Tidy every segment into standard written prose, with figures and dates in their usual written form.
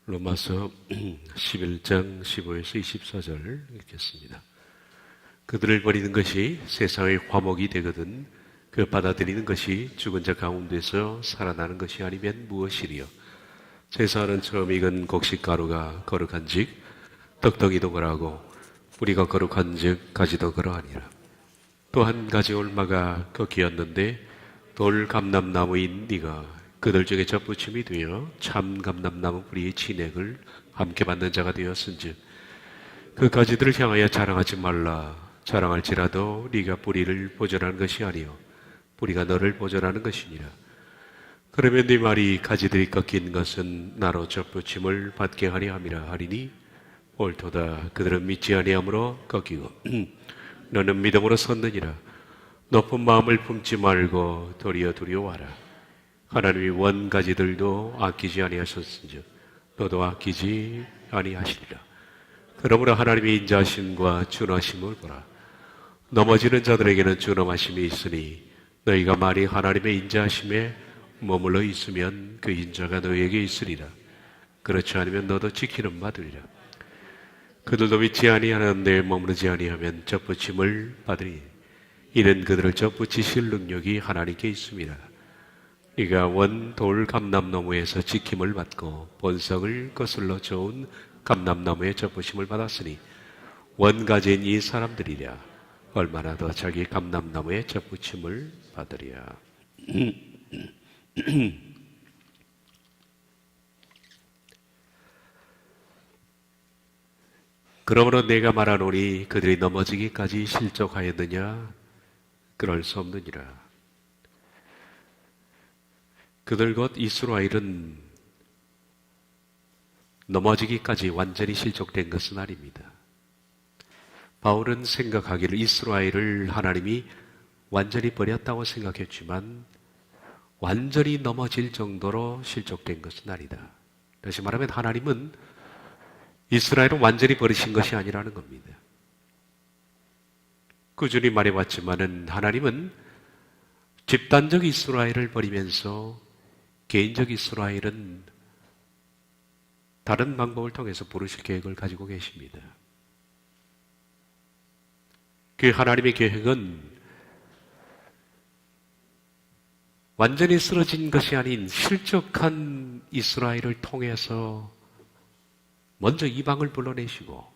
로마서 11장 15에서 24절 읽겠습니다. 그들을 버리는 것이 세상의 화목이 되거든 그 받아들이는 것이 죽은 자 가운데서 살아나는 것이 아니면 무엇이리요. 제사는 처음 익은 곡식가루가 거룩한즉 떡덩이도 그러하고 뿌리가 거룩한즉 가지도 그러하니라. 또 한 가지 올마가 꺾이었는데 돌 감람나무인 네가 그들 중에 접붙임이 되어 참 감람나무 뿌리의 진액을 함께 받는 자가 되었은즉 그 가지들을 향하여 자랑하지 말라. 자랑할지라도 네가 뿌리를 보존하는 것이 아니요 뿌리가 너를 보존하는 것이니라. 그러면 네 말이 가지들이 꺾인 것은 나로 접붙임을 받게 하려 함이라 하리니 옳도다. 그들은 믿지 아니함으로 꺾이고 너는 믿음으로 섰느니라. 높은 마음을 품지 말고 도리어 두려워하라. 하나님이 원 가지들도 아끼지 아니하셨은즉 너도 아끼지 아니하시리라. 그러므로 하나님의 인자하심과 준하심을 보라. 넘어지는 자들에게는 준엄하심이 있으니 너희가 만일 하나님의 인자하심에 머물러 있으면 그 인자가 너희에게 있으리라. 그렇지 않으면 너도 지키는 바 되리라. 그들도 믿지 아니하는데 머무르지 아니하면 접붙임을 받으니 이는 그들을 접붙이실 능력이 하나님께 있습니다. 네가 원 돌 감람나무에서 지킴을 받고 본성을 거슬러 좋은 감람나무의 접붙임을 받았으니 원가지인 이 사람들이랴 얼마나 더 자기 감람나무의 접붙임을 받으랴. 그러므로 내가 말하노니 그들이 넘어지기까지 실족하였느냐? 그럴 수 없느니라. 그들 곧 이스라엘은 넘어지기까지 완전히 실족된 것은 아닙니다. 바울은 생각하기를 이스라엘을 하나님이 완전히 버렸다고 생각했지만 완전히 넘어질 정도로 실족된 것은 아니다. 다시 말하면 하나님은 이스라엘을 완전히 버리신 것이 아니라는 겁니다. 꾸준히 말해왔지만은 하나님은 집단적 이스라엘을 버리면서 개인적 이스라엘은 다른 방법을 통해서 부르실 계획을 가지고 계십니다. 그 하나님의 계획은 완전히 쓰러진 것이 아닌 실족한 이스라엘을 통해서 먼저 이방을 불러내시고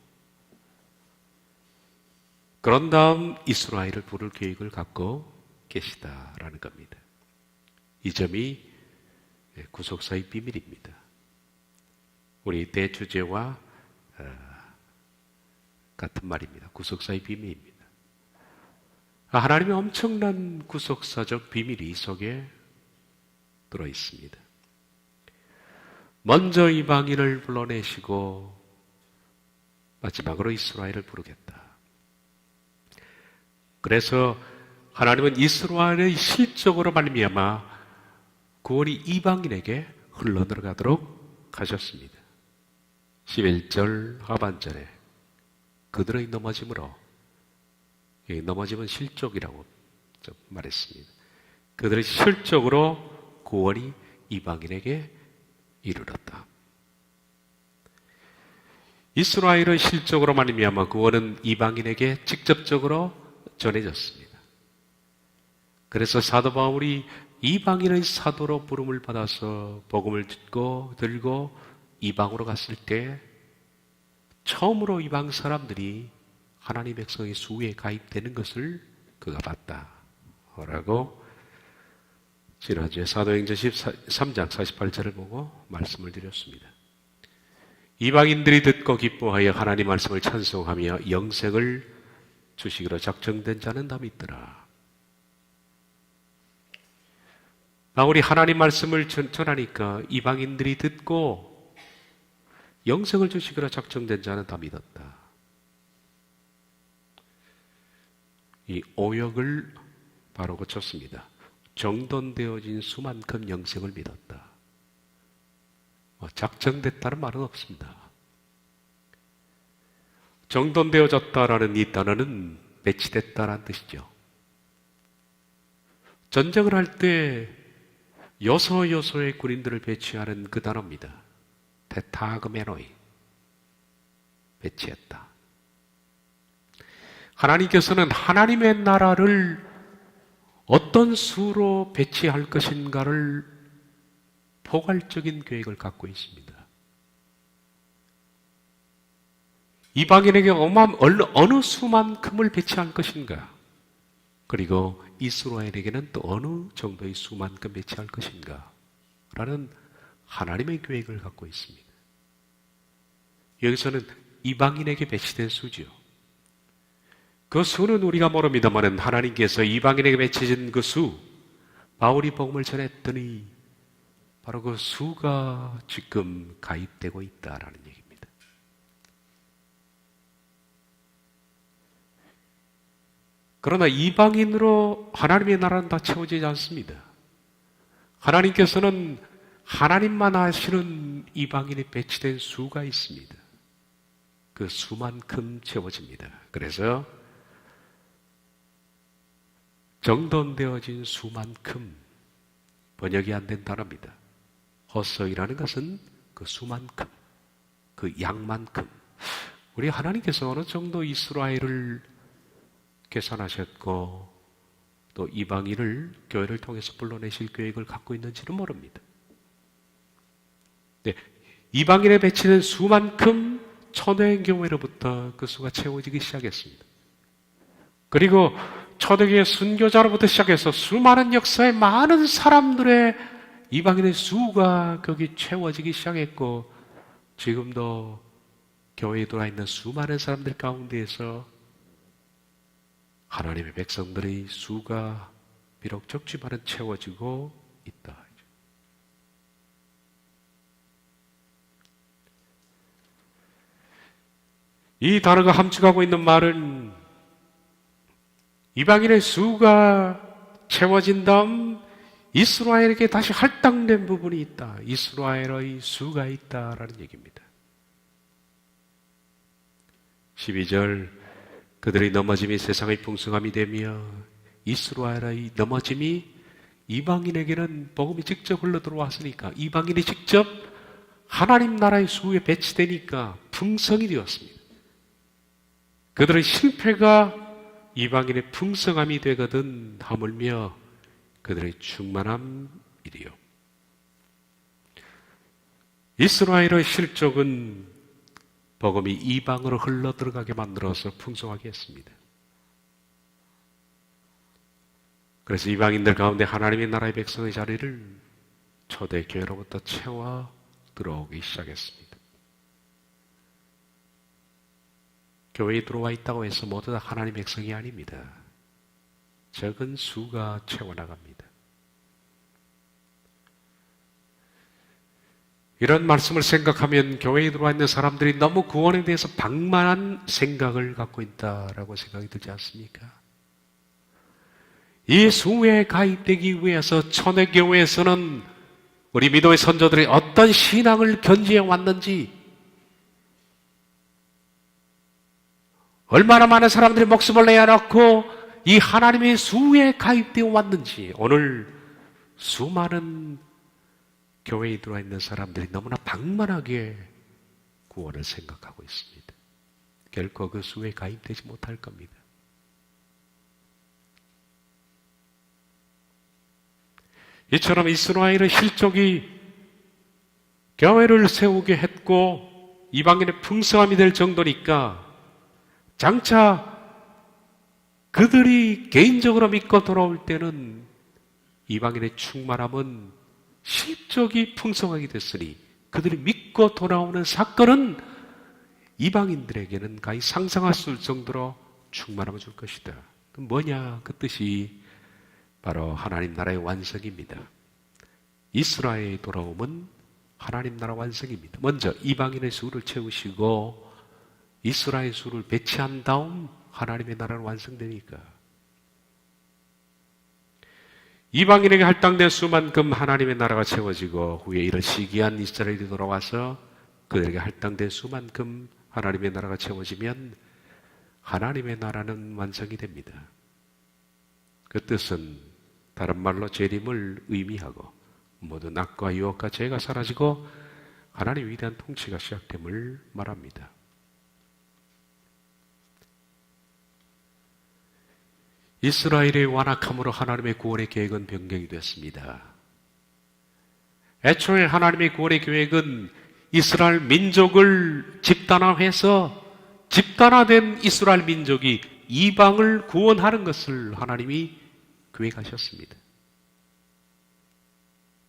그런 다음 이스라엘을 부를 계획을 갖고 계시다라는 겁니다. 이 점이 구속사의 비밀입니다. 우리 대주제와 같은 말입니다. 구속사의 비밀입니다. 하나님의 엄청난 구속사적 비밀이 이 속에 들어 있습니다. 먼저 이방인을 불러내시고 마지막으로 이스라엘을 부르겠다. 그래서 하나님은 이스라엘의 실적으로 말미암아 구원이 이방인에게 흘러들어가도록 하셨습니다. 11절 하반절에 그들의 넘어짐으로, 넘어짐은 실족이라고 말했습니다. 그들의 실족으로 구원이 이방인에게 이르렀다. 이스라엘의 실족으로 말미암아 구원은 이방인에게 직접적으로 전해졌습니다. 그래서 사도 바울이 이방인의 사도로 부름을 받아서 복음을 들고 이방으로 갔을 때 처음으로 이방 사람들이 하나님 백성의 수에 가입되는 것을 그가 봤다라고 지난주에 사도행전 13장 48절을 보고 말씀을 드렸습니다. 이방인들이 듣고 기뻐하여 하나님 말씀을 찬송하며 영생을 주시기로 작정된 자는 다 믿더라. 바울이 하나님 말씀을 전하니까 이방인들이 듣고 영생을 주시기로 작정된 자는 다 믿었다. 이 오역을 바로 고쳤습니다. 정돈되어진 수만큼 영생을 믿었다. 작정됐다는 말은 없습니다. 정돈되어졌다라는 이 단어는 배치됐다라는 뜻이죠. 전쟁을 할 때 요소요소의 군인들을 배치하는 그 단어입니다. 테타그메노이 배치했다. 하나님께서는 하나님의 나라를 어떤 수로 배치할 것인가를 포괄적인 계획을 갖고 있습니다. 이방인에게 어느 수만큼을 배치할 것인가, 그리고 이스라엘에게는 또 어느 정도의 수만큼 배치할 것인가 라는 하나님의 계획을 갖고 있습니다. 여기서는 이방인에게 배치된 수지요. 그 수는 우리가 모릅니다만 하나님께서 이방인에게 배치진 그 수, 바울이 복음을 전했더니 바로 그 수가 지금 가입되고 있다라는 얘기입니다. 그러나 이방인으로 하나님의 나라는 다 채워지지 않습니다. 하나님께서는 하나님만 아시는 이방인이 배치된 수가 있습니다. 그 수만큼 채워집니다. 그래서 정돈되어진 수만큼, 번역이 안 된 단어입니다. 허서이라는 것은 그 수만큼, 그 양만큼. 우리 하나님께서 어느 정도 이스라엘을 계산하셨고 또 이방인을 교회를 통해서 불러내실 계획을 갖고 있는지는 모릅니다. 네, 이방인에 배치된 수만큼 초대교회 교회로부터 그 수가 채워지기 시작했습니다. 그리고 초대교회 순교자로부터 시작해서 수많은 역사의 많은 사람들의 이방인의 수가 거기 채워지기 시작했고, 지금도 교회에 들어있는 수많은 사람들 가운데에서 하나님의 백성들의 수가 비록 적지만은 채워지고 있다. 이 단어가 함축하고 있는 말은 이방인의 수가 채워진 다음 이스라엘에게 다시 할당된 부분이 있다. 이스라엘의 수가 있다라는 얘기입니다. 12절, 그들의 넘어짐이 세상의 풍성함이 되며 이스라엘의 넘어짐이 이방인에게는 복음이 직접 흘러 들어왔으니까, 이방인이 직접 하나님 나라의 수에 배치되니까 풍성이 되었습니다. 그들의 실패가 이방인의 풍성함이 되거든 하물며 그들의 충만함이리요. 이스라엘의 실족은 복음이 이방으로 흘러 들어가게 만들어서 풍성하게 했습니다. 그래서 이방인들 가운데 하나님의 나라의 백성의 자리를 초대교회로부터 채워 들어오기 시작했습니다. 교회에 들어와 있다고 해서 모두 다 하나님의 백성이 아닙니다. 적은 수가 채워나갑니다. 이런 말씀을 생각하면 교회에 들어와 있는 사람들이 너무 구원에 대해서 방만한 생각을 갖고 있다라고 생각이 들지 않습니까? 이 수에 가입되기 위해서 초대교회에서는 우리 믿음의 선조들이 어떤 신앙을 견지해 왔는지, 얼마나 많은 사람들이 목숨을 내어놓고 이 하나님의 수에 가입되어 왔는지, 오늘 수많은 교회에 들어와 있는 사람들이 너무나 방만하게 구원을 생각하고 있습니다. 결코 그 수에 가입되지 못할 겁니다. 이처럼 이스라엘의 실족이 교회를 세우게 했고 이방인의 풍성함이 될 정도니까, 장차 그들이 개인적으로 믿고 돌아올 때는 이방인의 충만함은 실적이 풍성하게 됐으니 그들이 믿고 돌아오는 사건은 이방인들에게는 가히 상상할 수 없을 정도로 충만함을 줄 것이다. 그 뭐냐? 그 뜻이 바로 하나님 나라의 완성입니다. 이스라엘의 돌아옴은 하나님 나라 완성입니다. 먼저 이방인의 수를 채우시고 이스라엘 수를 배치한 다음 하나님의 나라는 완성되니까, 이방인에게 할당된 수만큼 하나님의 나라가 채워지고 후에 이런 시기한 이스라엘이 돌아와서 그들에게 할당된 수만큼 하나님의 나라가 채워지면 하나님의 나라는 완성이 됩니다. 그 뜻은 다른 말로 재림을 의미하고 모든 악과 유혹과 죄가 사라지고 하나님의 위대한 통치가 시작됨을 말합니다. 이스라엘의 완악함으로 하나님의 구원의 계획은 변경이 됐습니다. 애초에 하나님의 구원의 계획은 이스라엘 민족을 집단화해서 집단화된 이스라엘 민족이 이방을 구원하는 것을 하나님이 계획하셨습니다.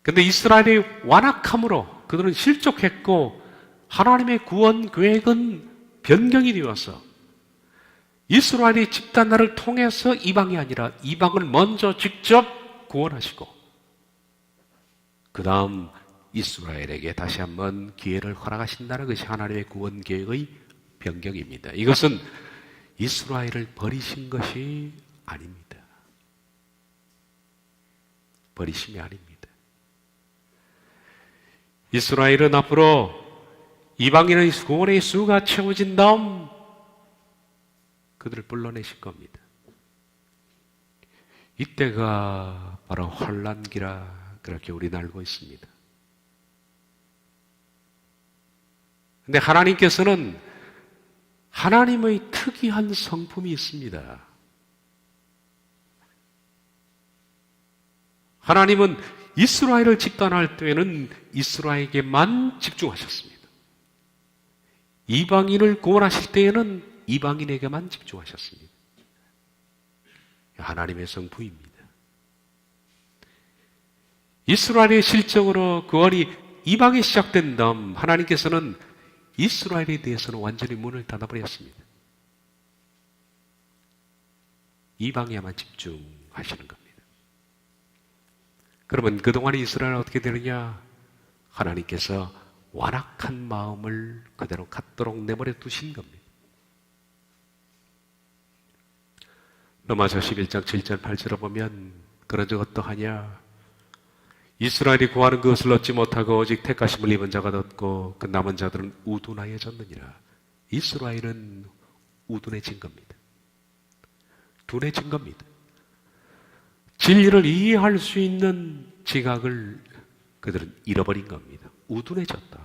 그런데 이스라엘의 완악함으로 그들은 실족했고 하나님의 구원 계획은 변경이 되어서 이스라엘의 집단화를 통해서 이방이 아니라 이방을 먼저 직접 구원하시고 그 다음 이스라엘에게 다시 한번 기회를 허락하신다는 것이 하나님의 구원 계획의 변경입니다. 이것은 이스라엘을 버리신 것이 아닙니다. 버리심이 아닙니다. 이스라엘은 앞으로 이방인의 구원의 수가 채워진 다음 그들을 불러내실 겁니다. 이때가 바로 환란기라 그렇게 우리는 알고 있습니다. 근데 하나님께서는 하나님의 특이한 성품이 있습니다. 하나님은 이스라엘을 집단할 때에는 이스라엘에게만 집중하셨습니다. 이방인을 구원하실 때에는 이방인에게만 집중하셨습니다. 하나님의 성품입니다. 이스라엘의 실정으로 구원이 이방에 시작된 다음 하나님께서는 이스라엘에 대해서는 완전히 문을 닫아버렸습니다. 이방에만 집중하시는 겁니다. 그러면 그동안의 이스라엘은 어떻게 되느냐? 하나님께서 완악한 마음을 그대로 갖도록 내버려 두신 겁니다. 로마서 11장 7절 8절을 보면 그런즉 어떠하냐? 이스라엘이 구하는 것을 얻지 못하고 오직 택하심을 입은 자가 얻고 그 남은 자들은 우둔하여졌느니라. 이스라엘은 우둔해진 겁니다. 둔해진 겁니다. 진리를 이해할 수 있는 지각을 그들은 잃어버린 겁니다. 우둔해졌다.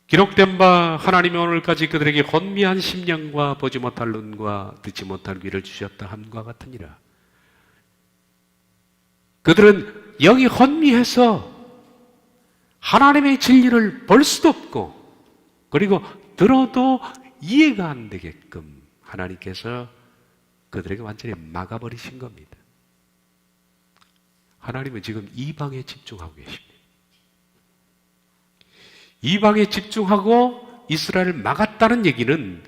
기록된 바 하나님이 오늘까지 그들에게 혼미한 심령과 보지 못할 눈과 듣지 못할 귀를 주셨다 함과 같으니라. 그들은 영이 혼미해서 하나님의 진리를 볼 수도 없고 그리고 들어도 이해가 안 되게끔 하나님께서 그들에게 완전히 막아버리신 겁니다. 하나님은 지금 이방에 집중하고 계십니다. 이방에 집중하고 이스라엘을 막았다는 얘기는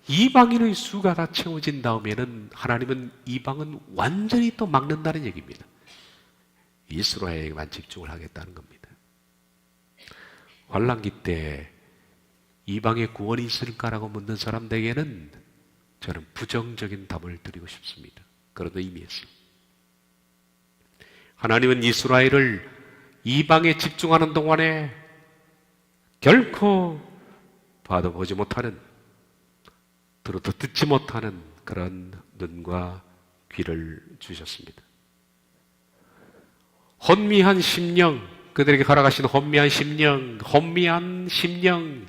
이방인의 수가 다 채워진 다음에는 하나님은 이방은 완전히 또 막는다는 얘기입니다. 이스라엘에게만 집중을 하겠다는 겁니다. 환란기 때 이방에 구원이 있을까라고 묻는 사람들에게는 저는 부정적인 답을 드리고 싶습니다. 그런 의미에서 하나님은 이스라엘을 이방에 집중하는 동안에 결코 봐도 보지 못하는, 들어도 듣지 못하는 그런 눈과 귀를 주셨습니다. 혼미한 심령, 그들에게 허락하신 혼미한 심령,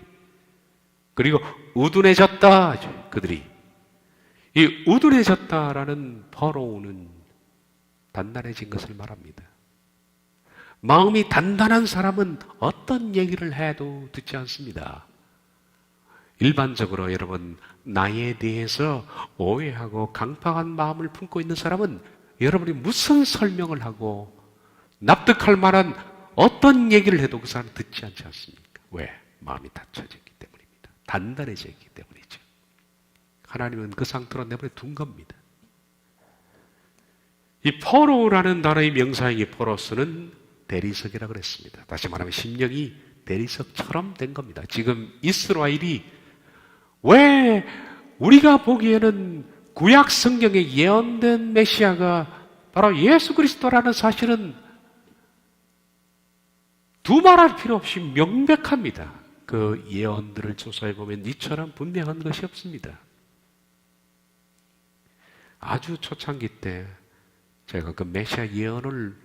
그리고 우둔해졌다. 그들이 이 우둔해졌다라는 파로우는 단단해진 것을 말합니다. 마음이 단단한 사람은 어떤 얘기를 해도 듣지 않습니다. 일반적으로 여러분 나에 대해서 오해하고 강팍한 마음을 품고 있는 사람은 여러분이 무슨 설명을 하고 납득할 만한 어떤 얘기를 해도 그 사람은 듣지 않지 않습니까? 왜? 마음이 닫혀졌기 때문입니다. 단단해졌기 때문이죠. 하나님은 그 상태로 내버려 둔 겁니다. 이 포로라는 단어의 명사형이 포로스는 대리석이라고 그랬습니다. 다시 말하면 심령이 대리석처럼 된 겁니다. 지금 이스라엘이 왜 우리가 보기에는 구약 성경에 예언된 메시아가 바로 예수 그리스도라는 사실은 두말할 필요 없이 명백합니다. 그 예언들을 조사해 보면 이처럼 분명한 것이 없습니다. 아주 초창기 때 제가 그 메시아 예언을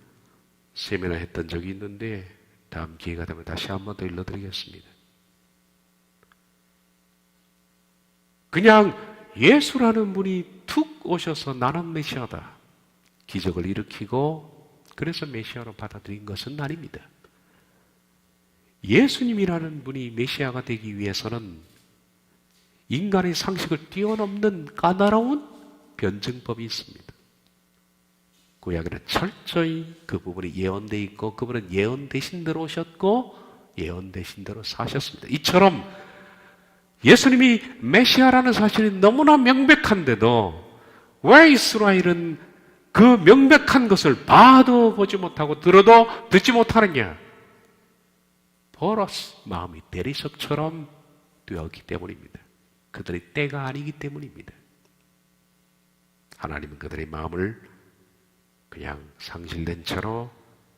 세미나 했던 적이 있는데 다음 기회가 되면 다시 한 번 더 일러드리겠습니다. 그냥 예수라는 분이 툭 오셔서 나는 메시아다, 기적을 일으키고 그래서 메시아로 받아들인 것은 아닙니다. 예수님이라는 분이 메시아가 되기 위해서는 인간의 상식을 뛰어넘는 까다로운 변증법이 있습니다. 구약에는 철저히 그 부분이 예언되어 있고 그분은 예언되신 대로 오셨고 예언되신 대로 사셨습니다. 이처럼 예수님이 메시아라는 사실이 너무나 명백한데도 왜 이스라엘은 그 명백한 것을 봐도 보지 못하고 들어도 듣지 못하느냐? 버러스, 마음이 대리석처럼 되었기 때문입니다. 그들의 때가 아니기 때문입니다. 하나님은 그들의 마음을 그냥 상실된 채로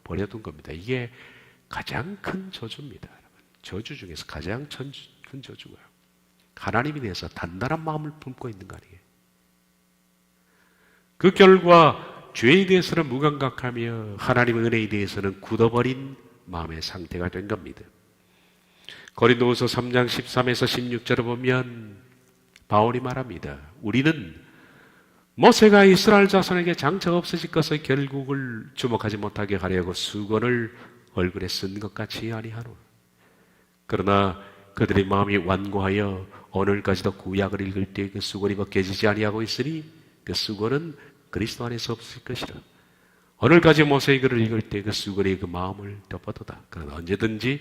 버려둔 겁니다. 이게 가장 큰 저주입니다. 저주 중에서 가장 큰 저주가 하나님에 대해서 단단한 마음을 품고 있는 거 아니에요. 그 결과 죄에 대해서는 무감각하며 하나님의 은혜에 대해서는 굳어버린 마음의 상태가 된 겁니다. 고린도후서 3장 13에서 16절을 보면 바울이 말합니다. 우리는 모세가 이스라엘 자손에게 장차가 없어질 것의 결국을 주목하지 못하게 하려고 수건을 얼굴에 쓴 것 같이 아니하노. 그러나 그들의 마음이 완고하여 오늘까지도 구약을 읽을 때 그 수건이 벗겨지지 아니하고 있으니 그 수건은 그리스도 안에서 없을 것이라. 오늘까지 모세의 글을 읽을 때 그 수건이 그 마음을 덮어도다. 그러나 언제든지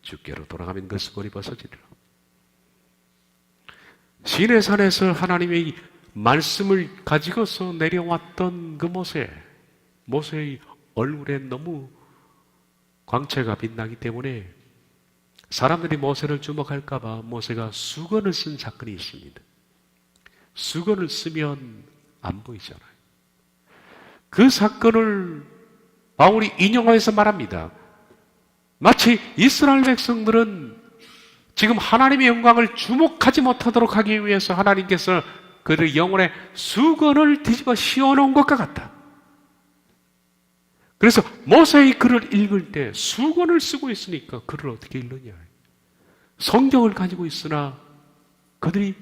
주께로 돌아가면 그 수건이 벗어지리라. 시내산에서 하나님의 말씀을 가지고서 내려왔던 그 모세의 얼굴에 너무 광채가 빛나기 때문에 사람들이 모세를 주목할까봐 모세가 수건을 쓴 사건이 있습니다. 수건을 쓰면 안 보이잖아요. 그 사건을 바울이 인용해서 말합니다. 마치 이스라엘 백성들은 지금 하나님의 영광을 주목하지 못하도록 하기 위해서 하나님께서 그들의 영혼에 수건을 뒤집어 씌워놓은 것과 같다. 그래서 모세의 글을 읽을 때 수건을 쓰고 있으니까 글을 어떻게 읽느냐. 성경을 가지고 있으나 그들이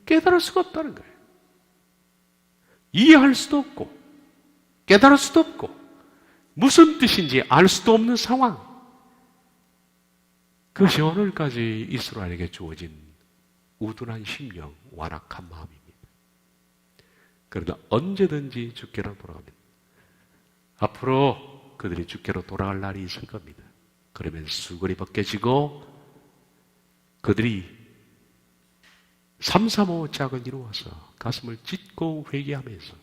깨달을 수가 없다는 거예요. 이해할 수도 없고 깨달을 수도 없고 무슨 뜻인지 알 수도 없는 상황. 그것이 오늘까지 이스라엘에게 주어진 우둔한 심령, 완악한 마음입니다. 그러나 언제든지 주께로 돌아가면 앞으로 그들이 주께로 돌아갈 날이 있을 겁니다. 그러면 수건이 벗겨지고 그들이 335 짝을 이루어서 가슴을 찢고 회개하면서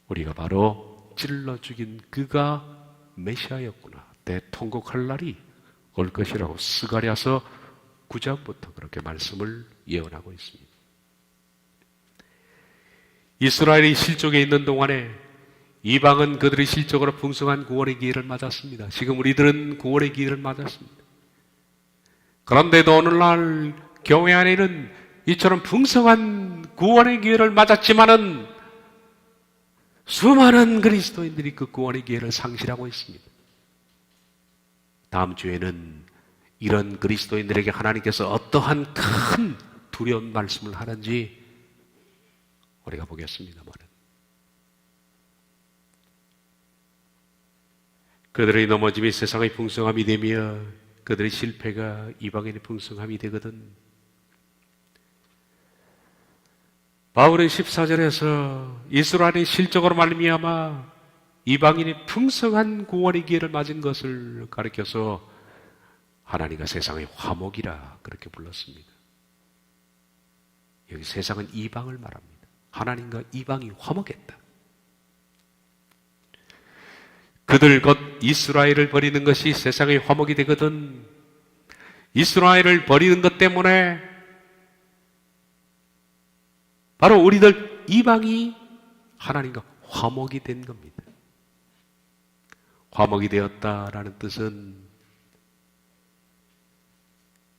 우리가 바로 찔러 죽인 그가 메시아였구나, 대통곡할 날이 올 것이라고 스가랴서 9장부터 그렇게 말씀을 예언하고 있습니다. 이스라엘이 실족에 있는 동안에 이방은 그들의 실적으로 풍성한 구원의 기회를 맞았습니다. 지금 우리들은 구원의 기회를 맞았습니다. 그런데도 오늘날 교회 안에는 이처럼 풍성한 구원의 기회를 맞았지만은 수많은 그리스도인들이 그 구원의 기회를 상실하고 있습니다. 다음 주에는 이런 그리스도인들에게 하나님께서 어떠한 큰 두려운 말씀을 하는지 우리가 보겠습니다만 그들의 넘어짐이 세상의 풍성함이 되며 그들의 실패가 이방인의 풍성함이 되거든. 바울은 14절에서 이스라엘의 실적으로 말미암아 이방인이 풍성한 구원의 기회를 맞은 것을 가리켜서 하나님과 세상의 화목이라 그렇게 불렀습니다. 여기 세상은 이방을 말합니다. 하나님과 이방이 화목했다. 그들 곧 이스라엘을 버리는 것이 세상의 화목이 되거든. 이스라엘을 버리는 것 때문에 바로 우리들 이방이 하나님과 화목이 된 겁니다. 화목이 되었다라는 뜻은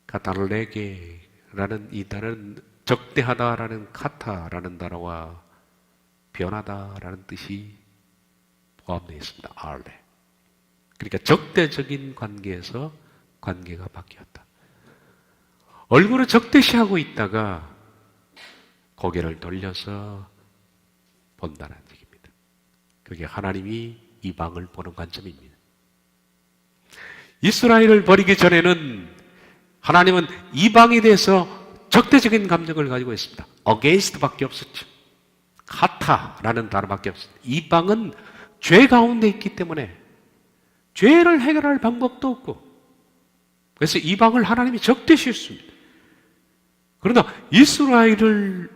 카타르레게라는 이 단어는 적대하다라는 카타라는 단어와 변하다라는 뜻이 포함되어 있습니다. 알레. 그러니까 적대적인 관계에서 관계가 바뀌었다. 얼굴을 적대시하고 있다가 고개를 돌려서 본다는 얘기입니다. 그게 하나님이 이방을 보는 관점입니다. 이스라엘을 버리기 전에는 하나님은 이방에 대해서 적대적인 감정을 가지고 있습니다. against 밖에 없었죠. 카타라는 단어밖에 없습니다. 이방은 죄 가운데 있기 때문에 죄를 해결할 방법도 없고, 그래서 이방을 하나님이 적대시했습니다. 그러나 이스라엘을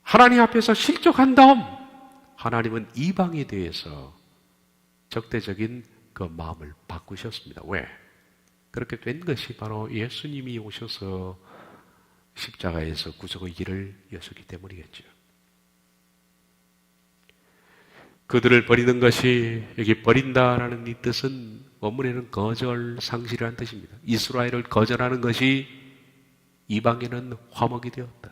하나님 앞에서 실족한 다음 하나님은 이방에 대해서 적대적인 그 마음을 바꾸셨습니다. 왜? 그렇게 된 것이 바로 예수님이 오셔서 십자가에서 구속의 길을 여셨기 때문이겠죠. 그들을 버리는 것이, 여기 버린다라는 이 뜻은 원문에는 거절, 상실이라는 뜻입니다. 이스라엘을 거절하는 것이 이방에는 화목이 되었다.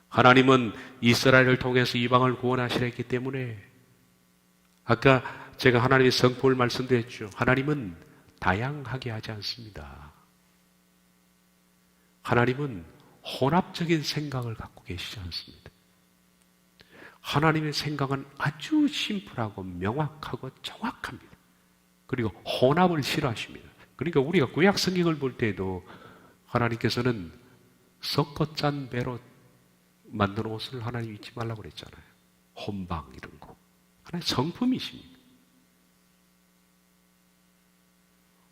하나님은 이스라엘을 통해서 이방을 구원하시려 했기 때문에, 아까 제가 하나님의 성품을 말씀드렸죠. 하나님은 다양하게 하지 않습니다. 하나님은 혼합적인 생각을 갖고 계시지 않습니다. 하나님의 생각은 아주 심플하고 명확하고 정확합니다. 그리고 혼합을 싫어하십니다. 그러니까 우리가 구약 성경을 볼 때에도 하나님께서는 섞어 짠 배로 만든 옷을 하나님 입지 말라고 그랬잖아요. 혼방 이런 거. 하나님 성품이십니다.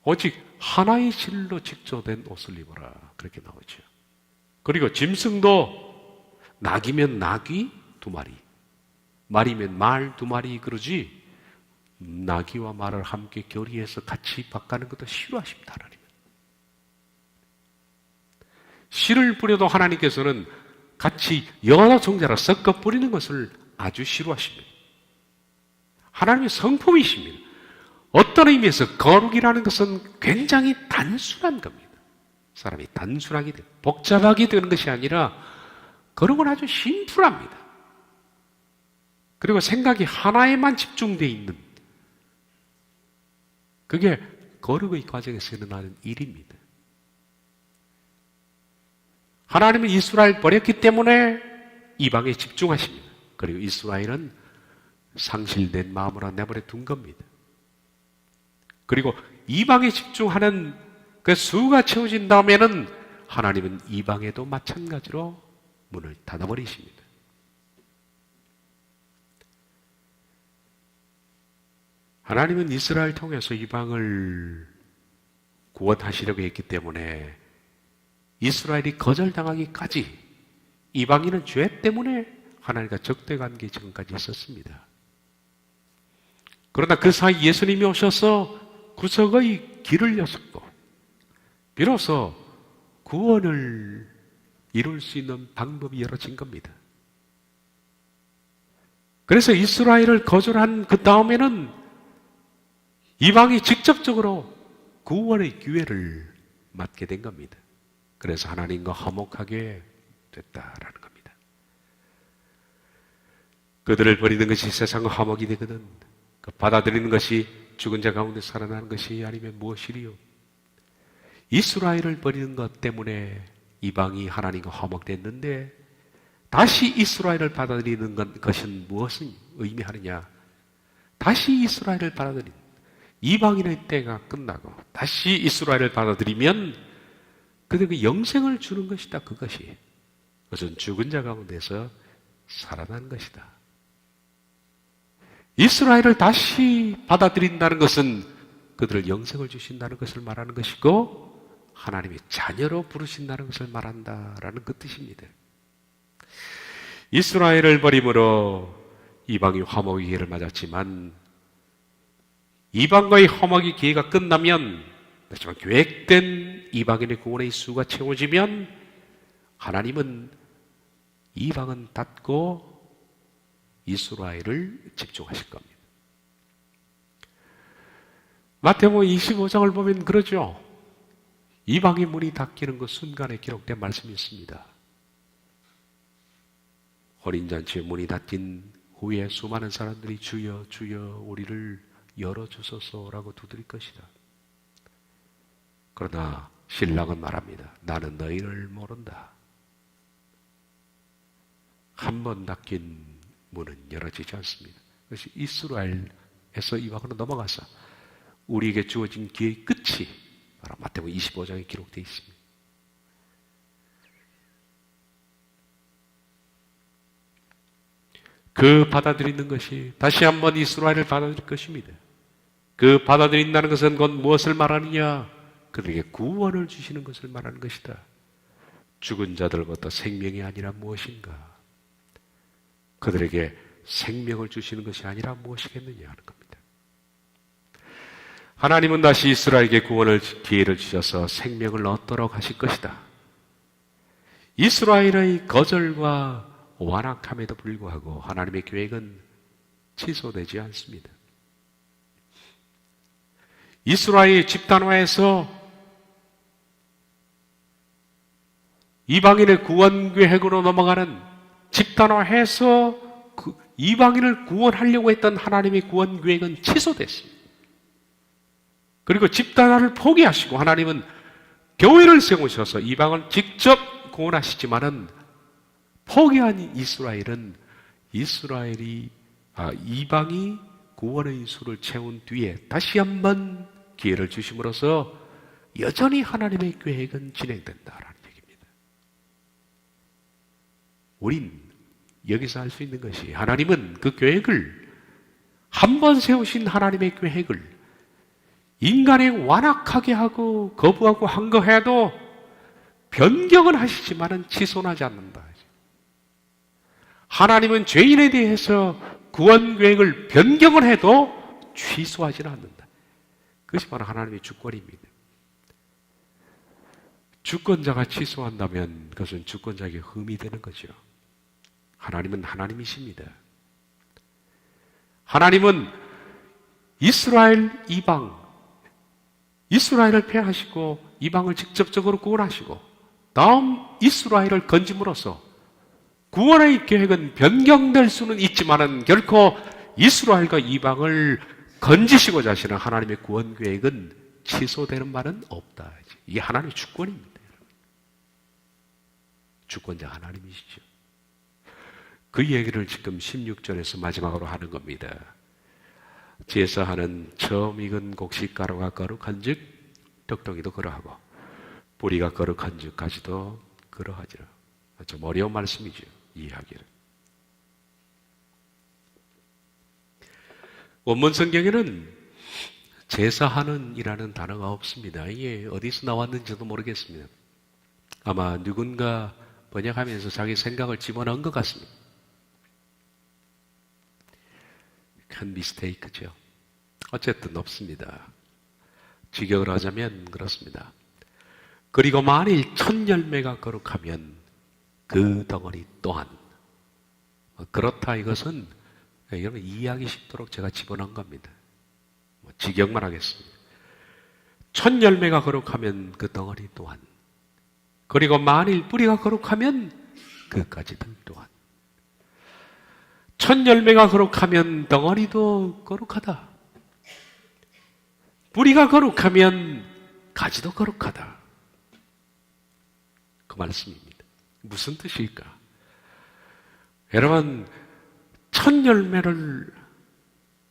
오직 하나의 실로 직조된 옷을 입어라. 그렇게 나오죠. 그리고 짐승도 낙이면 낙이 2마리, 말이면 말 2마리 그러지, 나귀와 말을 함께 결의해서 같이 바꾸는 것도 싫어하십니다. 하나님은. 씨를 뿌려도 하나님께서는 같이 여러 종자를 섞어 뿌리는 것을 아주 싫어하십니다. 하나님의 성품이십니다. 어떤 의미에서 거룩이라는 것은 굉장히 단순한 겁니다. 사람이 단순하게 되고 복잡하게 되는 것이 아니라 거룩은 아주 심플합니다. 그리고 생각이 하나에만 집중되어 있는, 그게 거룩의 과정에서 일어나는 일입니다. 하나님은 이스라엘 버렸기 때문에 이방에 집중하십니다. 그리고 이스라엘은 상실된 마음으로 내버려 둔 겁니다. 그리고 이방에 집중하는 그 수가 채워진 다음에는 하나님은 이방에도 마찬가지로 문을 닫아버리십니다. 하나님은 이스라엘 통해서 이방을 구원하시려고 했기 때문에 이스라엘이 거절당하기까지 이방인은 죄 때문에 하나님과 적대관계 지금까지 있었습니다. 그러나 그 사이 예수님이 오셔서 구속의 길을 여셨고 비로소 구원을 이룰 수 있는 방법이 열어진 겁니다. 그래서 이스라엘을 거절한 그 다음에는 이방이 직접적으로 구원의 기회를 맞게 된 겁니다. 그래서 하나님과 화목하게 됐다라는 겁니다. 그들을 버리는 것이 세상과 화목이 되거든 그 받아들이는 것이 죽은 자 가운데 살아나는 것이 아니면 무엇이리요? 이스라엘을 버리는 것 때문에 이방이 하나님과 화목됐는데 다시 이스라엘을 받아들이는 것은 무엇을 의미하느냐? 다시 이스라엘을 받아들이는 이방인의 때가 끝나고 다시 이스라엘을 받아들이면 그들에게 영생을 주는 것이다. 그것이 그것은 죽은 자 가운데서 살아난 것이다. 이스라엘을 다시 받아들인다는 것은 그들을 영생을 주신다는 것을 말하는 것이고 하나님의 자녀로 부르신다는 것을 말한다라는 그 뜻입니다. 이스라엘을 버림으로 이방이 화목의 기회를 맞았지만 이방과의 화목의 기회가 끝나면 하지만 계획된 이방인의 구원의 수가 채워지면 하나님은 이방은 닫고 이스라엘을 집중하실 겁니다. 마태복음 25장을 보면 그러죠. 이방의 문이 닫히는 그 순간에 기록된 말씀이 있습니다. 어린잔치의 문이 닫힌 후에 수많은 사람들이 주여 주여 우리를 열어주소서라고 두드릴 것이다. 그러나 신랑은 말합니다. 나는 너희를 모른다. 한 번 닫힌 문은 열어지지 않습니다. 그래서 이스라엘에서 이방으로 넘어가서 우리에게 주어진 기회의 끝이 바로 마태복음 25장에 기록되어 있습니다. 그 받아들이는 것이 다시 한번 이스라엘을 받아들일 것입니다. 그 받아들인다는 것은 곧 무엇을 말하느냐? 그들에게 구원을 주시는 것을 말하는 것이다. 죽은 자들보다 생명이 아니라 무엇인가? 그들에게 생명을 주시는 것이 아니라 무엇이겠느냐 하는 겁니다. 하나님은 다시 이스라엘에게 기회를 주셔서 생명을 얻도록 하실 것이다. 이스라엘의 거절과 완악함에도 불구하고 하나님의 계획은 취소되지 않습니다. 이스라엘 집단화에서 이방인의 구원 계획으로 넘어가는 집단화해서 이방인을 구원하려고 했던 하나님의 구원 계획은 취소됐습니다. 그리고 집단화를 포기하시고 하나님은 교회를 세우셔서 이방을 직접 구원하시지만은 포기한 이스라엘은 이방이 구원의 수를 채운 뒤에 다시 한번 기회를 주심으로써 여전히 하나님의 계획은 진행된다라는 얘기입니다. 우린 여기서 알 수 있는 것이 하나님은 그 계획을 한 번 세우신 하나님의 계획을 인간의 완악하게 하고 거부하고 항거해도 변경은 하시지만은 취소하지 않는다. 하나님은 죄인에 대해서 구원 계획을 변경을 해도 취소하지는 않는다. 그것이 바로 하나님의 주권입니다. 주권자가 취소한다면 그것은 주권자에게 흠이 되는 거죠. 하나님은 하나님이십니다. 하나님은 이스라엘을 폐하시고 이방을 직접적으로 구원하시고 다음 이스라엘을 건짐으로써 구원의 계획은 변경될 수는 있지만은 결코 이스라엘과 이방을 건지시고자 하시는 하나님의 구원 계획은 취소되는 말은 없다. 이게 하나님의 주권입니다. 주권자 하나님이시죠. 그 얘기를 지금 16절에서 마지막으로 하는 겁니다. 제사하는 처음 익은 곡식가루가 거룩한즉 떡덩이도 그러하고 뿌리가 거룩한즉 가지도 그러하지라. 좀 어려운 말씀이죠. 이해하기를. 원문 성경에는 제사하는 이라는 단어가 없습니다. 이게 어디서 나왔는지도 모르겠습니다. 아마 누군가 번역하면서 자기 생각을 집어넣은 것 같습니다. 큰 미스테이크죠. 어쨌든 없습니다. 직역을 하자면 그렇습니다. 그리고 만일 첫 열매가 거룩하면 그 덩어리 또한 그렇다 이것은 여러분 이해하기 쉽도록 제가 집어넣은 겁니다. 직역만 하겠습니다. 첫 열매가 거룩하면 그 덩어리 또한 그리고 만일 뿌리가 거룩하면 그 가지들 또한 첫 열매가 거룩하면 덩어리도 거룩하다. 뿌리가 거룩하면 가지도 거룩하다. 그 말씀입니다. 무슨 뜻일까? 여러분, 첫 열매를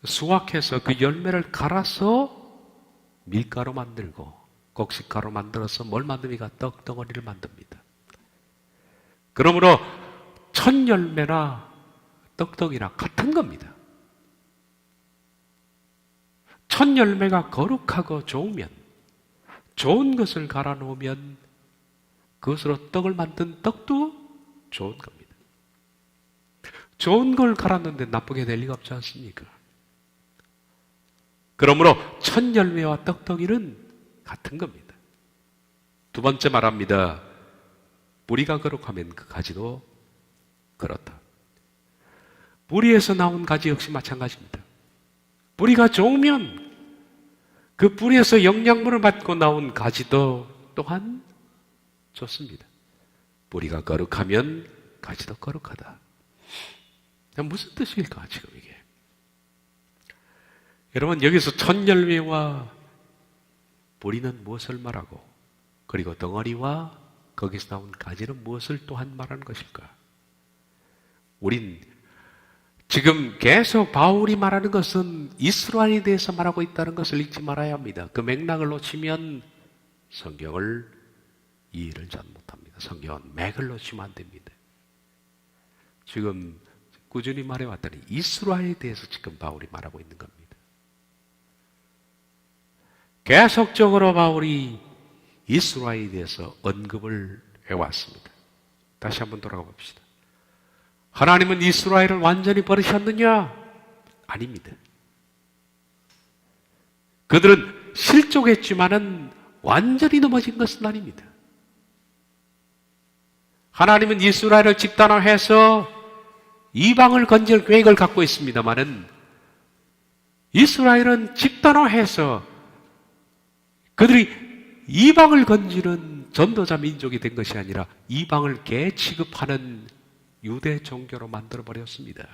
수확해서 그 열매를 갈아서 밀가루 만들고 곡식가루 만들어서 뭘 만듭니까? 떡덩어리를 만듭니다. 그러므로 첫 열매나 떡덩이나 같은 겁니다. 첫 열매가 거룩하고 좋으면 좋은 것을 갈아 놓으면 그것으로 떡을 만든 떡도 좋은 겁니다. 좋은 걸 갈았는데 나쁘게 될 리가 없지 않습니까? 그러므로 첫 열매와 떡덩이는 같은 겁니다. 두 번째 말합니다. 뿌리가 거룩하면 그 가지도 그렇다. 뿌리에서 나온 가지 역시 마찬가지입니다. 뿌리가 좋으면 그 뿌리에서 영양분을 받고 나온 가지도 또한 좋습니다. 뿌리가 거룩하면 가지도 거룩하다. 무슨 뜻일까 지금 이게? 여러분, 여기서 첫 열매와 뿌리는 무엇을 말하고, 그리고 덩어리와 거기서 나온 가지는 무엇을 또한 말하는 것일까? 우린 지금 계속 바울이 말하는 것은 이스라엘에 대해서 말하고 있다는 것을 잊지 말아야 합니다. 그 맥락을 놓치면 성경을 이해를 잘 못합니다. 성경은 맥을 놓치면 안 됩니다. 지금 꾸준히 말해왔더니 이스라엘에 대해서 지금 바울이 말하고 있는 겁니다. 계속적으로 바울이 이스라엘에 대해서 언급을 해왔습니다. 다시 한번 돌아가 봅시다. 하나님은 이스라엘을 완전히 버리셨느냐? 아닙니다. 그들은 실족했지만은 완전히 넘어진 것은 아닙니다. 하나님은 이스라엘을 집단화해서 이방을 건질 계획을 갖고 있습니다만은 이스라엘은 집단화해서 그들이 이방을 건지는 전도자 민족이 된 것이 아니라 이방을 개 취급하는 유대 종교로 만들어버렸습니다.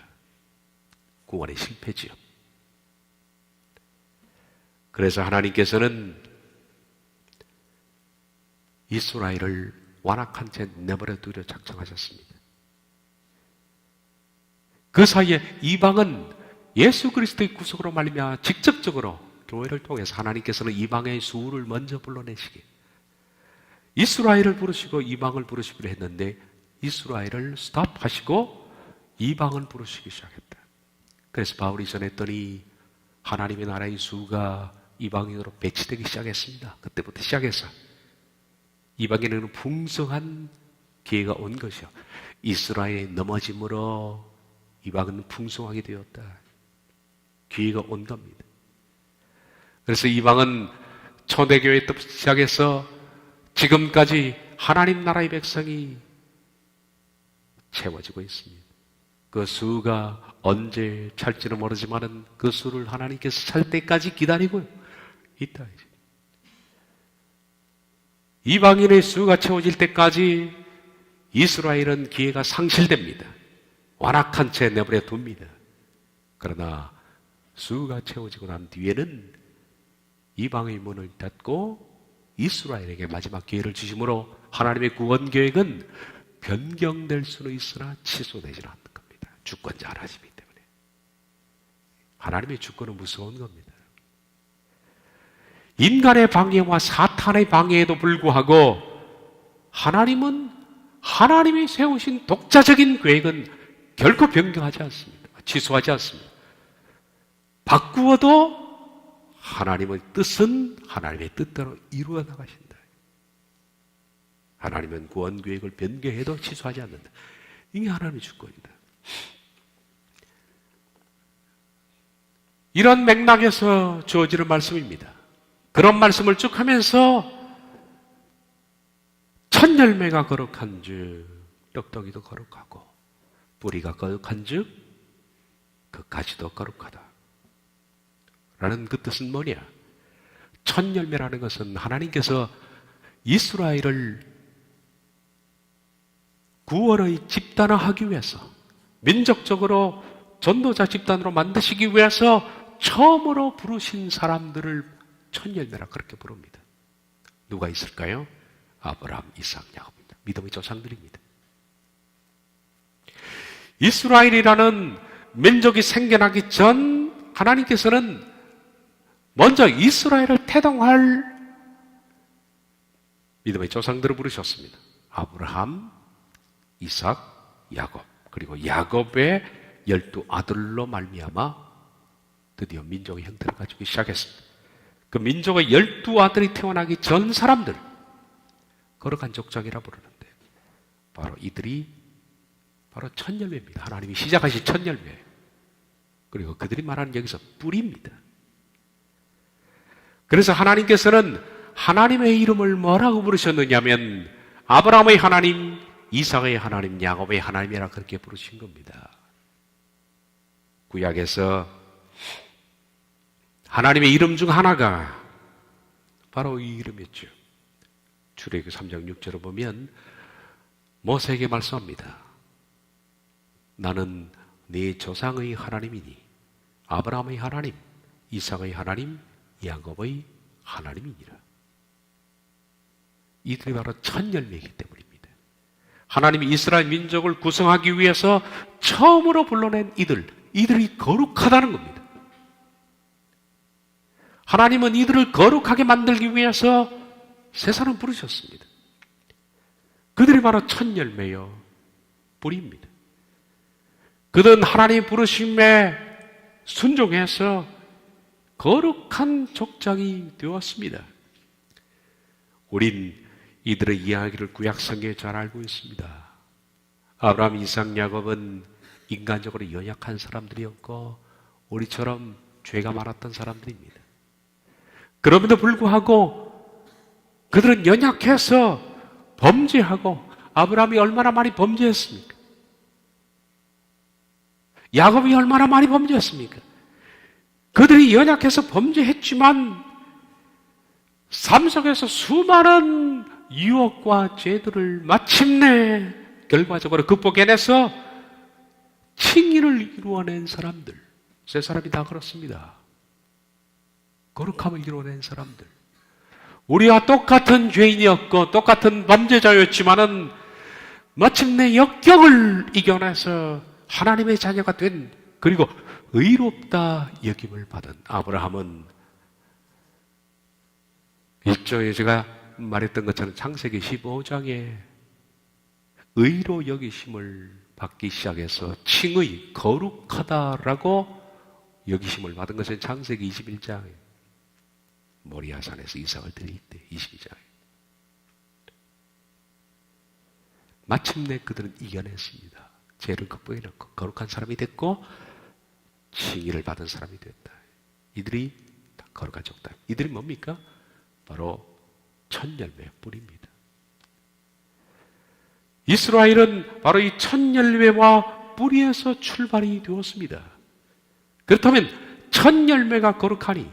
구원의 실패지요. 그래서 하나님께서는 이스라엘을 완악한 채 내버려 두려 작정하셨습니다. 그 사이에 이방은 예수 그리스도의 구속으로 말미암아 직접적으로 교회를 통해서 하나님께서는 이방의 수를 먼저 불러내시게 이스라엘을 부르시고 이방을 부르시기로 했는데 이스라엘을 스탑하시고 이방을 부르시기 시작했다. 그래서 바울이 전했더니 하나님의 나라의 수가 이방인으로 배치되기 시작했습니다. 그때부터 시작해서 이방인에는 풍성한 기회가 온 것이요. 이스라엘의 넘어짐으로 이방은 풍성하게 되었다. 기회가 온 겁니다. 그래서 이방은 초대교회 때부터 시작해서 지금까지 하나님 나라의 백성이 채워지고 있습니다. 그 수가 언제 찰지는 모르지만은 그 수를 하나님께서 찰 때까지 기다리고 있다. 이방인의 수가 채워질 때까지 이스라엘은 기회가 상실됩니다. 완악한 채 내버려 둡니다. 그러나 수가 채워지고 난 뒤에는 이방의 문을 닫고 이스라엘에게 마지막 기회를 주심으로 하나님의 구원 계획은 변경될 수는 있으나 취소되지는 않는 겁니다. 주권자 하나님이기 때문에. 하나님의 주권은 무서운 겁니다. 인간의 방해와 사탄의 방해에도 불구하고 하나님은 하나님이 세우신 독자적인 계획은 결코 변경하지 않습니다. 취소하지 않습니다. 바꾸어도 하나님의 뜻은 하나님의 뜻대로 이루어 나가신다. 하나님은 구원 계획을 변경해도 취소하지 않는다. 이게 하나님의 주권이다. 이런 맥락에서 주어지는 말씀입니다. 그런 말씀을 쭉 하면서 첫 열매가 거룩한 즉 떡덩이도 거룩하고 뿌리가 거룩한 즉 그 가지도 거룩하다 라는 그 뜻은 뭐냐? 첫 열매라는 것은 하나님께서 이스라엘을 구원의 집단화하기 위해서 민족적으로 전도자 집단으로 만드시기 위해서 처음으로 부르신 사람들을 첫 열매라 그렇게 부릅니다. 누가 있을까요? 아브라함, 이삭, 야곱입니다. 믿음의 조상들입니다. 이스라엘이라는 민족이 생겨나기 전 하나님께서는 먼저 이스라엘을 태동할 믿음의 조상들을 부르셨습니다. 아브라함, 이삭, 야곱, 그리고 야곱의 12아들로 말미암아 드디어 민족의 형태를 가지고 시작했습니다. 그 민족의 12아들이 태어나기 전 사람들, 거룩한 족장이라 부르는데 바로 이들이 바로 첫 열매입니다. 하나님이 시작하신 첫 열매. 그리고 그들이 말하는 여기서 뿌리입니다. 그래서 하나님께서는 하나님의 이름을 뭐라고 부르셨느냐면 아브라함의 하나님, 이삭의 하나님, 야곱의 하나님이라 그렇게 부르신 겁니다. 구약에서 하나님의 이름 중 하나가 바로 이 이름이었죠. 출애굽기 3장 6절을 보면 모세에게 말씀합니다. 나는 네 조상의 하나님이니 아브라함의 하나님, 이삭의 하나님, 야곱의 하나님이니라. 이들이 바로 첫 열매이기 때문입니다. 하나님이 이스라엘 민족을 구성하기 위해서 처음으로 불러낸 이들이 거룩하다는 겁니다. 하나님은 이들을 거룩하게 만들기 위해서 새 사람 부르셨습니다. 그들이 바로 첫 열매요 뿌리입니다. 그들은 하나님 부르심에 순종해서 거룩한 족장이 되었습니다. 우린 이들의 이야기를 구약성경에 잘 알고 있습니다. 아브라함, 이삭, 야곱은 인간적으로 연약한 사람들이었고 우리처럼 죄가 많았던 사람들입니다. 그럼에도 불구하고 그들은 연약해서 범죄하고, 아브라함이 얼마나 많이 범죄했습니까? 야곱이 얼마나 많이 범죄했습니까? 그들이 연약해서 범죄했지만 삶 속에서 수많은 유혹과 죄들을 마침내 결과적으로 극복해내서 칭의를 이루어낸 사람들, 세 사람이 다 그렇습니다. 거룩함을 이루어낸 사람들. 우리와 똑같은 죄인이었고 똑같은 범죄자였지만은 마침내 역경을 이겨내서 하나님의 자녀가 된, 그리고 의롭다 여김을 받은 아브라함은 일종의 제가 말했던 것처럼 창세기 15장에 의로 여기심을 받기 시작해서 칭의, 거룩하다라고 여기심을 받은 것은 창세기 21장에 모리아산에서 이삭을 드릴 때 22장에 마침내 그들은 이겨냈습니다. 죄를 극복해놓고 거룩한 사람이 됐고 칭의를 받은 사람이 됐다. 이들이 다 거룩한 족다. 이들이 뭡니까? 바로 첫 열매의 뿌리입니다. 이스라엘은 바로 이 첫 열매와 뿌리에서 출발이 되었습니다. 그렇다면 첫 열매가 거룩하니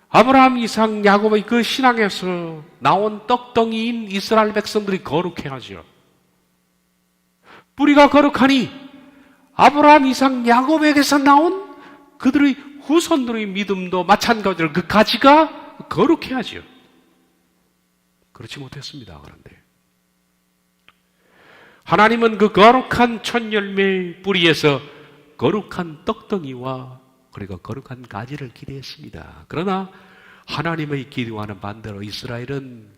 아브라함, 이삭, 야곱의 그 신앙에서 나온 떡덩이인 이스라엘 백성들이 거룩해야죠. 뿌리가 거룩하니 아브라함, 이삭, 야곱에게서 나온 그들의 후손들의 믿음도 마찬가지로 그 가지가 거룩해야죠. 그렇지 못했습니다. 그런데 하나님은 그 거룩한 첫 열매의 뿌리에서 거룩한 떡덩이와 그리고 거룩한 가지를 기대했습니다. 그러나 하나님의 기대와는 반대로 이스라엘은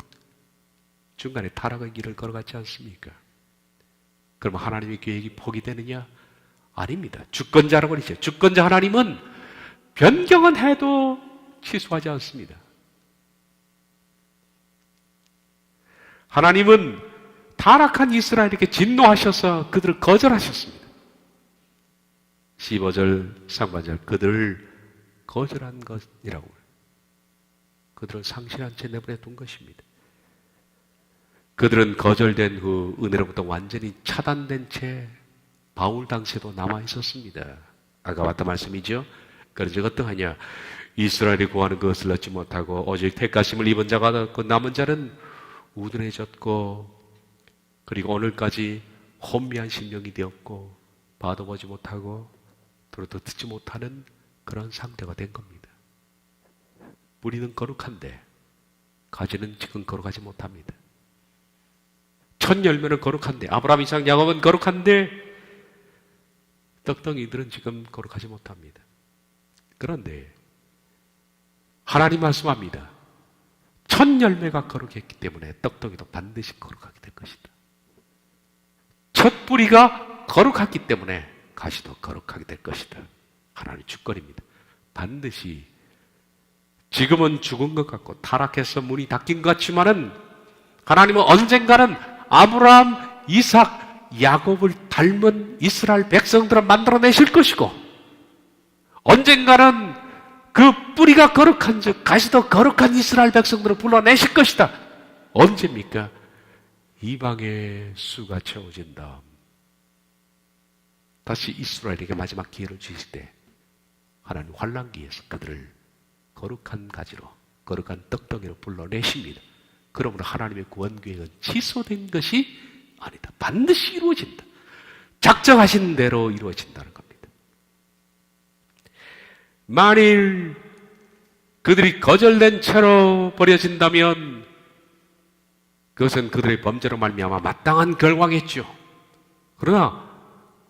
중간에 타락의 길을 걸어갔지 않습니까? 그럼 하나님의 계획이 포기되느냐? 아닙니다. 주권자라고 그러죠. 주권자 하나님은 변경은 해도 취소하지 않습니다. 하나님은 타락한 이스라엘에게 진노하셔서 그들을 거절하셨습니다. 15절 상반절 그들을 거절한 것이라고 그들을 상실한 채 내버려 둔 것입니다. 그들은 거절된 후 은혜로부터 완전히 차단된 채 바울 당시에도 남아 있었습니다. 아까 왔던 말씀이죠. 그래서 어떠하냐? 이스라엘이 구하는 것을 얻지 못하고 오직 택하심을 입은 자가 얻고 남은 자는 우둔해졌고 그리고 오늘까지 혼미한 심령이 되었고 봐도 보지 못하고 들어도 듣지 못하는 그런 상태가 된 겁니다. 뿌리는 거룩한데 가지는 지금 거룩하지 못합니다. 첫 열매는 거룩한데 아브라함, 이삭, 야곱은 거룩한데 떡덩이들은 지금 거룩하지 못합니다. 그런데 하나님 말씀합니다. 첫 열매가 거룩했기 때문에 떡덩이도 반드시 거룩하게 될 것이다. 첫 뿌리가 거룩했기 때문에 가시도 거룩하게 될 것이다. 하나님의 주권입니다. 반드시 지금은 죽은 것 같고 타락해서 문이 닫힌 것 같지만은 하나님은 언젠가는 아브라함, 이삭, 야곱을 닮은 이스라엘 백성들을 만들어내실 것이고 언젠가는 그 뿌리가 거룩한 즉 가시도 거룩한 이스라엘 백성들을 불러내실 것이다. 언제입니까? 이방의 수가 채워진 다음 다시 이스라엘에게 마지막 기회를 주실 때 하나님 환란기에서 그들을 거룩한 가지로 거룩한 떡덩이로 불러내십니다. 그러므로 하나님의 구원 계획은 취소된 것이 아니다. 반드시 이루어진다. 작정하신 대로 이루어진다는 겁니다. 만일 그들이 거절된 채로 버려진다면 그것은 그들의 범죄로 말미암아 마땅한 결과겠죠. 그러나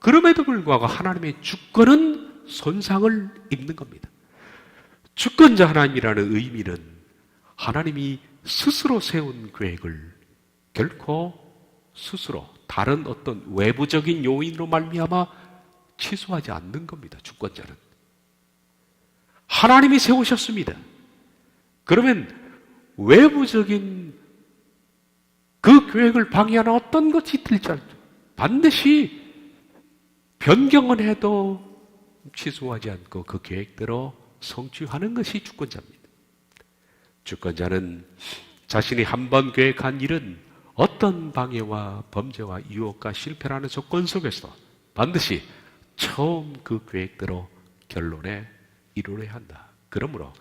그럼에도 불구하고 하나님의 주권은 손상을 입는 겁니다. 주권자 하나님이라는 의미는 하나님이 스스로 세운 계획을 결코 스스로 다른 어떤 외부적인 요인으로 말미암아 취소하지 않는 겁니다. 주권자는 하나님이 세우셨습니다. 그러면 외부적인 그 계획을 방해하는 어떤 것이 들지않죠. 반드시 변경은 해도 취소하지 않고 그 계획대로 성취하는 것이 주권자입니다. 주권자는 자신이 한 번 계획한 일은 어떤 방해와 범죄와 유혹과 실패라는 조건 속에서 반드시 처음 그 계획대로 결론에 이르러야 한다. 그러므로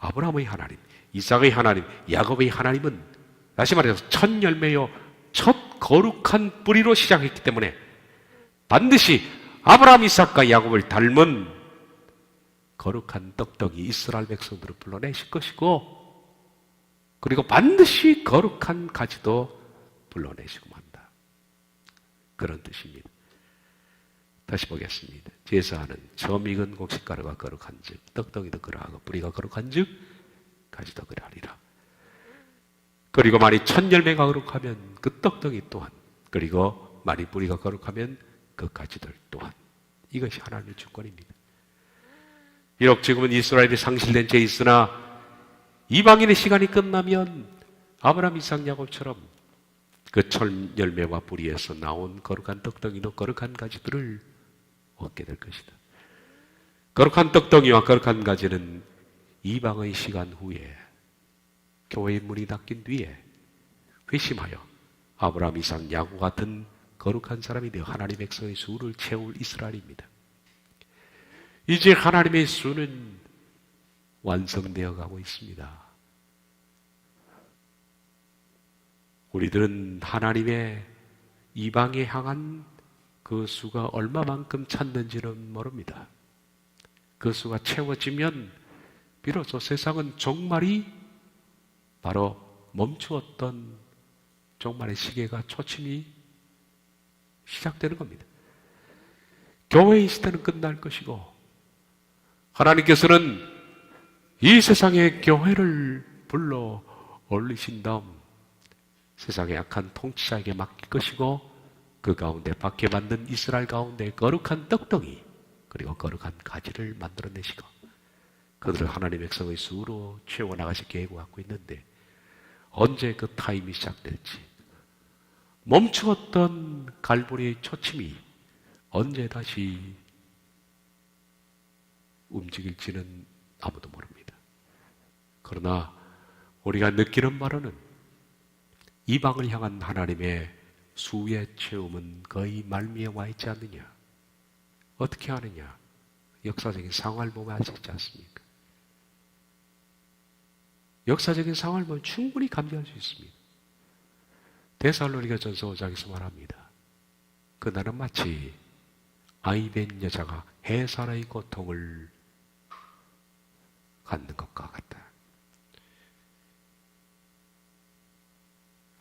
아브라함의 하나님, 이삭의 하나님, 야곱의 하나님은 다시 말해서 첫 열매요 첫 거룩한 뿌리로 시작했기 때문에 반드시 아브라함, 이삭과 야곱을 닮은 거룩한 떡덩이 이스라엘 백성들을 불러내실 것이고, 그리고 반드시 거룩한 가지도 불러내시고 만다. 그런 뜻입니다. 다시 보겠습니다. 제사하는 처음 익은 곡식가루가 거룩한즉 떡덩이도 그러하고 뿌리가 거룩한즉 가지도 그러하리라. 그리고 만일 첫 열매가 거룩하면 그 떡덩이 또한, 그리고 만일 뿌리가 거룩하면 그 가지들 또한. 이것이 하나님의 주권입니다. 비록 지금은 이스라엘이 상실된 채 있으나 이방인의 시간이 끝나면 아브라함, 이삭, 야곱처럼 그 첫 열매와 뿌리에서 나온 거룩한 떡덩이도 거룩한 가지들을 얻게 될 것이다. 거룩한 떡덩이와 거룩한 가지는 이방의 시간 후에 교회의 문이 닫힌 뒤에 회심하여 아브라함, 이삭, 야곱 같은 거룩한 사람이 되어 하나님의 백성의 수를 채울 이스라엘입니다. 이제 하나님의 수는 완성되어 가고 있습니다. 우리들은 하나님의 이방에 향한 그 수가 얼마만큼 찼는지는 모릅니다. 그 수가 채워지면 비로소 세상은 종말이 바로 멈추었던 종말의 시계가 초침이 시작되는 겁니다. 교회의 시대는 끝날 것이고 하나님께서는 이 세상의 교회를 불러 올리신 다음 세상의 악한 통치자에게 맡길 것이고 그 가운데 밖에 만든 이스라엘 가운데 거룩한 떡덩이 그리고 거룩한 가지를 만들어내시고 그들을 하나님의 백성의 수로 채워나가실 계획을 갖고 있는데 언제 그 타임이 시작될지 멈추었던 갈보리의 초침이 언제 다시 움직일지는 아무도 모릅니다. 그러나 우리가 느끼는 바로는 이방을 향한 하나님의 수의 체험은 거의 말미에 와 있지 않느냐. 어떻게 하느냐? 역사적인 상황을 보면 알 수 있지 않습니까? 역사적인 상황을 보면 충분히 감지할 수 있습니다. 데살로니가 전서 5장에서 말합니다. 그날은 마치 아이벤 여자가 해산의 고통을 갖는 것과 같다.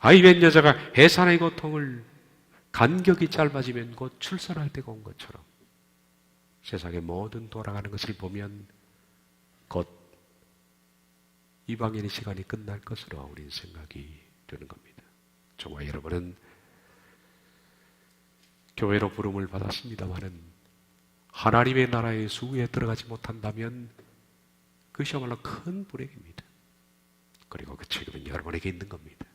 아이벤 여자가 해산의 고통을 간격이 짧아지면 곧 출산할 때가 온 것처럼 세상의 모든 돌아가는 것을 보면 곧 이방인의 시간이 끝날 것으로 우리는 생각이 되는 겁니다. 저와 여러분은 교회로 부름을 받았습니다마는 하나님의 나라의 수에 들어가지 못한다면 그것이야말로 큰 불행입니다. 그리고 그 책임은 여러분에게 있는 겁니다.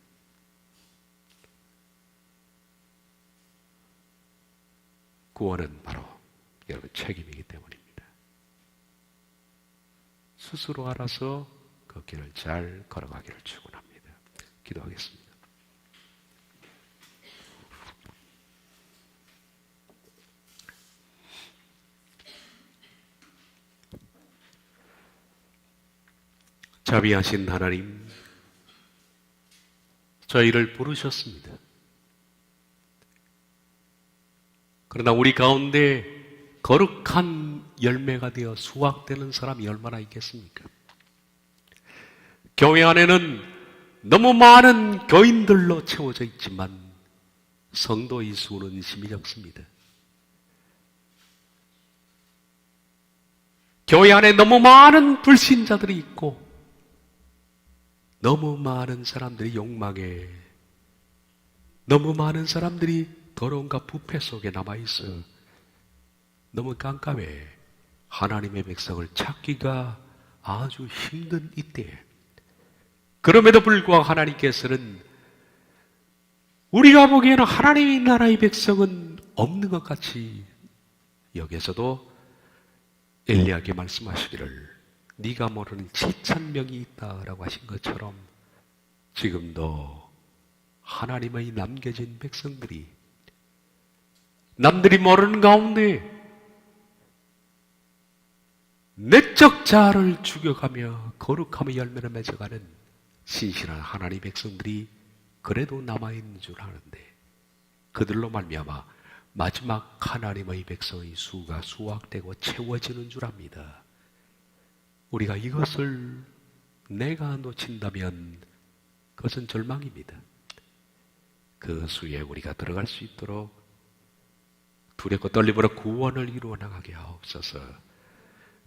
구원은 바로 여러분 책임이기 때문입니다. 스스로 알아서 그 길을 잘 걸어가기를 축원합니다. 기도하겠습니다. 자비하신 하나님, 저희를 부르셨습니다. 그러나 우리 가운데 거룩한 열매가 되어 수확되는 사람이 얼마나 있겠습니까? 교회 안에는 너무 많은 교인들로 채워져 있지만 성도의 수는 심히 적습니다. 교회 안에 너무 많은 불신자들이 있고 너무 많은 사람들이 욕망에, 너무 많은 사람들이 더러움과 부패 속에 남아있어 너무 깜깜해 하나님의 백성을 찾기가 아주 힘든 이때에, 그럼에도 불구하고 하나님께서는 우리가 보기에는 하나님의 나라의 백성은 없는 것 같이 여기서도 엘리야에게 말씀하시기를 네가 모르는 7,000명이 있다라고 하신 것처럼 지금도 하나님의 남겨진 백성들이 남들이 모르는 가운데 내적 자아를 죽여가며 거룩함의 열매를 맺어가는 신실한 하나님의 백성들이 그래도 남아있는 줄 아는데, 그들로 말미암아 마지막 하나님의 백성의 수가 수확되고 채워지는 줄 압니다. 우리가 이것을 내가 놓친다면 그것은 절망입니다. 그 수에 우리가 들어갈 수 있도록 두렵고 떨림으로 구원을 이루어 나가게 하옵소서.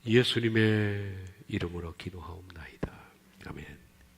예수님의 이름으로 기도하옵나이다. 아멘.